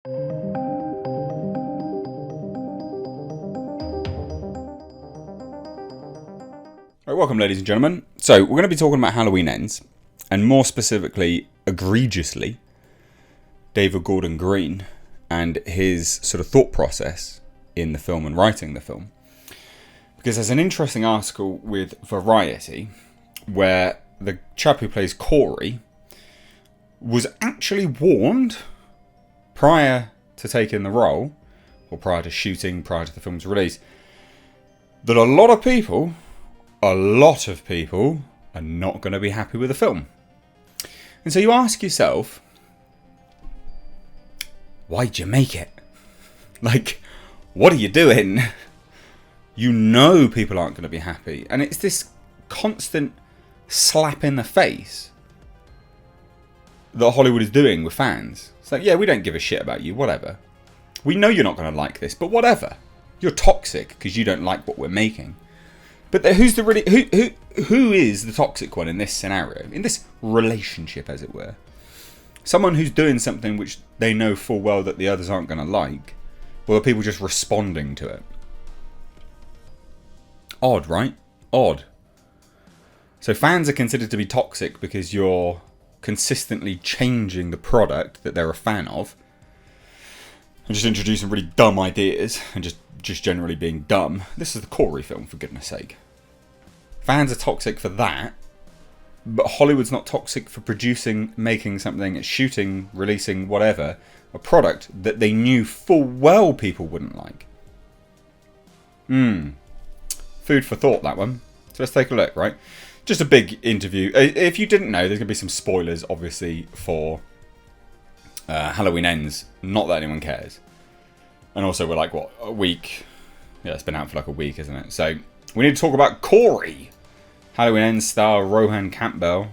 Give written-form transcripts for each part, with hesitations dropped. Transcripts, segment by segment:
Right, welcome ladies and gentlemen. So we're going to be talking about Halloween Ends, and more specifically, egregiously, David Gordon Green and his sort of thought process in the film and writing the film. Because there's an interesting article with Variety where the chap who plays Corey was actually warned prior to taking the role, or prior to shooting, prior to the film's release, that a lot of people are not going to be happy with the film. And so you ask yourself, why'd you make it? Like, what are you doing? You know people aren't going to be happy. And it's this constant slap in the face that Hollywood is doing with fans. It's like, yeah, we don't give a shit about you, whatever. We know you're not going to like this, but whatever. You're toxic because you don't like what we're making. But who's the really who is the toxic one in this scenario, in this relationship, as it were? Someone who's doing something which they know full well that the others aren't going to like, or are people just responding to it? Odd, right? Odd. So fans are considered to be toxic because you're consistently changing the product that they're a fan of, and just introducing really dumb ideas and just generally being dumb. This is the Corey film, for goodness sake. Fans are toxic for that, but Hollywood's not toxic for producing, making something, shooting, releasing, whatever, a product that they knew full well people wouldn't like. Food for thought, that one. So let's take a look, right? Just a big interview. If you didn't know, there's going to be some spoilers, obviously, for Halloween Ends. Not that anyone cares. And also, we're like, what, a week? Yeah, it's been out for like a week, isn't it? So, we need to talk about Corey. Halloween Ends star Rohan Campbell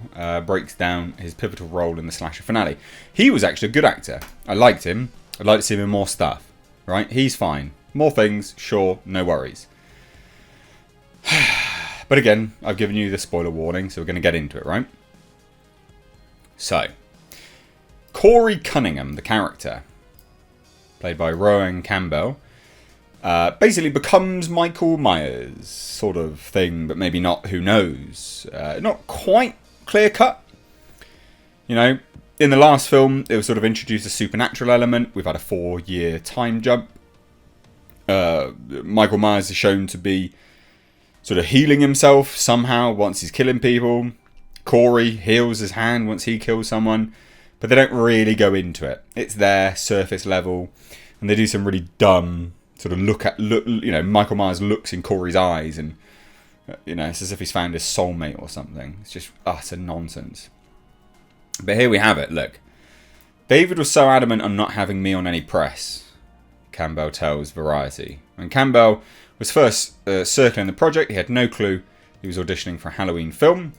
breaks down his pivotal role in the slasher finale. He was actually a good actor. I liked him. I'd like to see him in more stuff. Right? He's fine. More things, sure, no worries. But again, I've given you the spoiler warning, so we're going to get into it, right? So, Corey Cunningham, the character, played by Rohan Campbell, basically becomes Michael Myers sort of thing, but maybe not, who knows. Not quite clear-cut. You know, in the last film, it was sort of introduced a supernatural element. We've had a 4-year time jump. Michael Myers is shown to be sort of healing himself somehow once he's killing people. Corey heals his hand once he kills someone. But they don't really go into it. It's there, surface level. And they do some really dumb sort of look, you know, Michael Myers looks in Corey's eyes and, you know, it's as if he's found his soulmate or something. It's just utter nonsense. But here we have it, look. David was so adamant on not having me on any press, Campbell tells Variety. When Campbell was first circling the project, he had no clue he was auditioning for a Halloween film,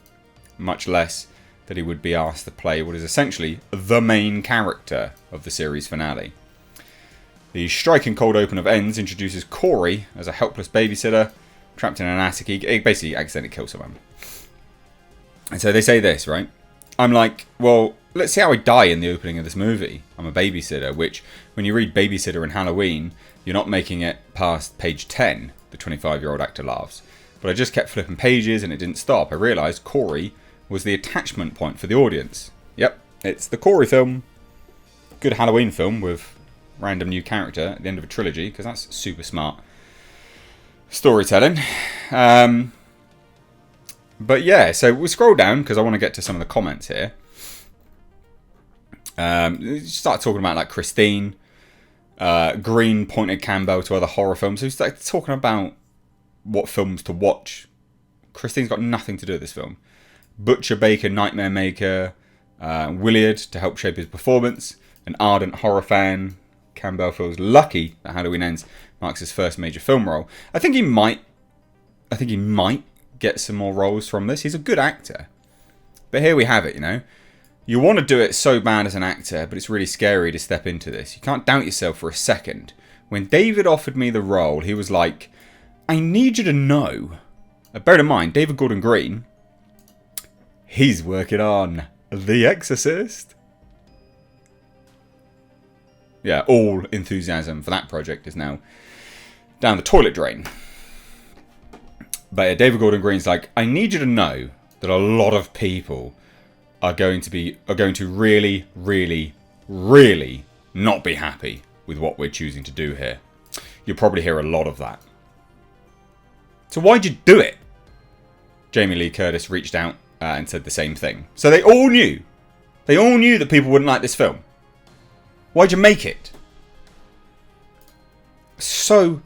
much less that he would be asked to play what is essentially the main character of the series finale. The striking cold open of Ends introduces Corey as a helpless babysitter trapped in an attic. He basically accidentally kills someone. And so they say this, right? I'm like, well, let's see how I die in the opening of this movie. I'm a babysitter, which, when you read babysitter in Halloween, you're not making it past page 10, the 25-year-old actor laughs. But I just kept flipping pages and it didn't stop. I realised Corey was the attachment point for the audience. Yep, it's the Corey film. Good Halloween film with random new character at the end of a trilogy, because that's super smart storytelling. But yeah, so we'll scroll down because I want to get to some of the comments here. Start talking about like Christine. Green pointed Campbell to other horror films. So we started talking about what films to watch. Christine's got nothing to do with this film. Butcher Baker, Nightmare Maker, Williard to help shape his performance. An ardent horror fan, Campbell feels lucky that Halloween Ends marks his first major film role. I think he might get some more roles from this. He's a good actor. But here we have it, you know. You want to do it so bad as an actor, but it's really scary to step into this. You can't doubt yourself for a second. When David offered me the role, he was like, I need you to know. Bear in mind, David Gordon Green, he's working on The Exorcist. yeah, all enthusiasm for that project is now down the toilet drain. But yeah, David Gordon Green's like, I need you to know that a lot of people are going to really, really, really not be happy with what we're choosing to do here. You'll probably hear a lot of that. So why'd you do it? Jamie Lee Curtis reached out and said the same thing. So they all knew. They all knew that people wouldn't like this film. Why'd you make it? So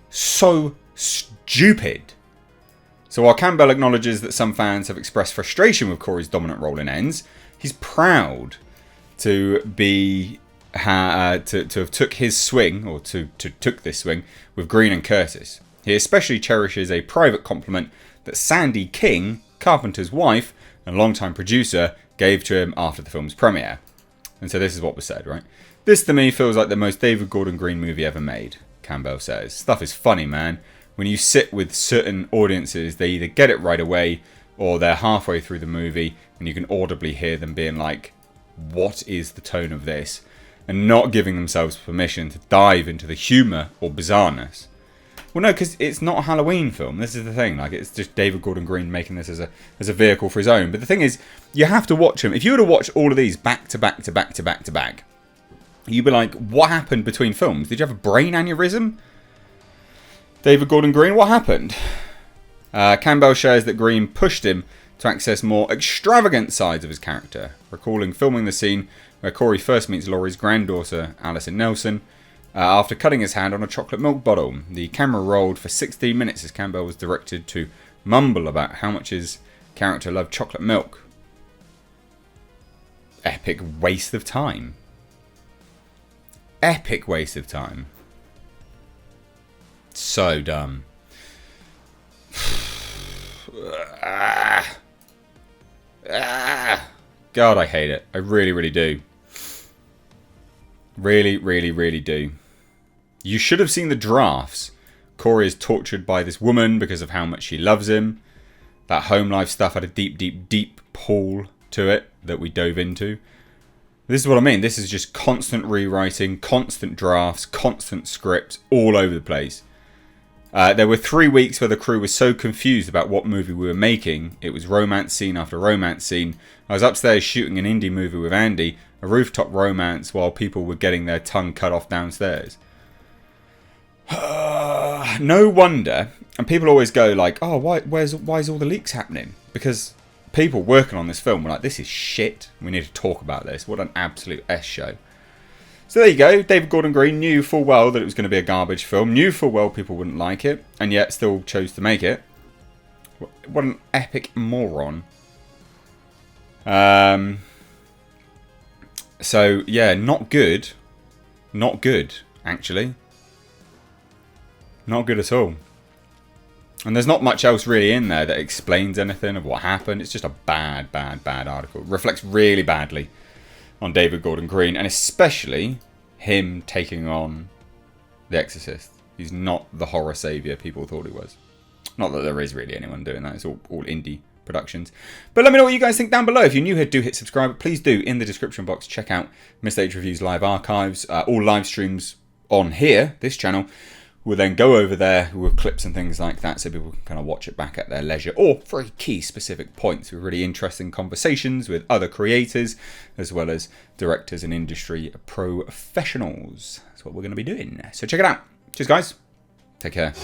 stupid. So while Campbell acknowledges that some fans have expressed frustration with Corey's dominant role in Ends, he's proud to have took his swing, or to took this swing, with Green and Curtis. He especially cherishes a private compliment that Sandy King, Carpenter's wife and longtime producer, gave to him after the film's premiere. And so this is what was said, right? This to me feels like the most David Gordon Green movie ever made, Campbell says. Stuff is funny, man. When you sit with certain audiences, they either get it right away or they're halfway through the movie and you can audibly hear them being like, what is the tone of this? And not giving themselves permission to dive into the humour or bizarreness. Well, no, because it's not a Halloween film. This is the thing. Like, it's just David Gordon Green making this as a vehicle for his own. But the thing is, you have to watch them. If you were to watch all of these back to back to back to back to back, you'd be like, what happened between films? Did you have a brain aneurysm? David Gordon Green, what happened? Campbell shares that Green pushed him to access more extravagant sides of his character, recalling filming the scene where Corey first meets Laurie's granddaughter, Alison Nelson, after cutting his hand on a chocolate milk bottle. The camera rolled for 16 minutes as Campbell was directed to mumble about how much his character loved chocolate milk. Epic waste of time. Epic waste of time. So dumb. God, I hate it. I really, really do. Really, really, really do. You should have seen the drafts. Corey is tortured by this woman because of how much she loves him. That home life stuff had a deep, deep, deep pull to it that we dove into. This is what I mean. This is just constant rewriting, constant drafts, constant scripts all over the place. There were 3 weeks where the crew was so confused about what movie we were making. It was romance scene after romance scene. I was upstairs shooting an indie movie with Andy, a rooftop romance, while people were getting their tongue cut off downstairs. No wonder. And people always go like, oh, why is all the leaks happening? Because people working on this film were like, this is shit. We need to talk about this. What an absolute S show. So there you go. David Gordon Green knew full well that it was going to be a garbage film. Knew full well people wouldn't like it. And yet still chose to make it. What an epic moron. So, yeah, not good. Not good, actually. Not good at all. And there's not much else really in there that explains anything of what happened. It's just a bad, bad, bad article. It reflects really badly on David Gordon Green, and especially him taking on The Exorcist. He's not the horror saviour people thought he was. Not that there is really anyone doing that. It's all indie productions. But let me know what you guys think down below. If you're new here, do hit subscribe. Please do, in the description box, check out Mr. H Reviews live archives. All live streams on here, this channel, will then go over there with clips and things like that so people can kind of watch it back at their leisure, or for key specific points with really interesting conversations with other creators as well as directors and industry professionals. That's what we're going to be doing. So check it out. Cheers, guys. Take care.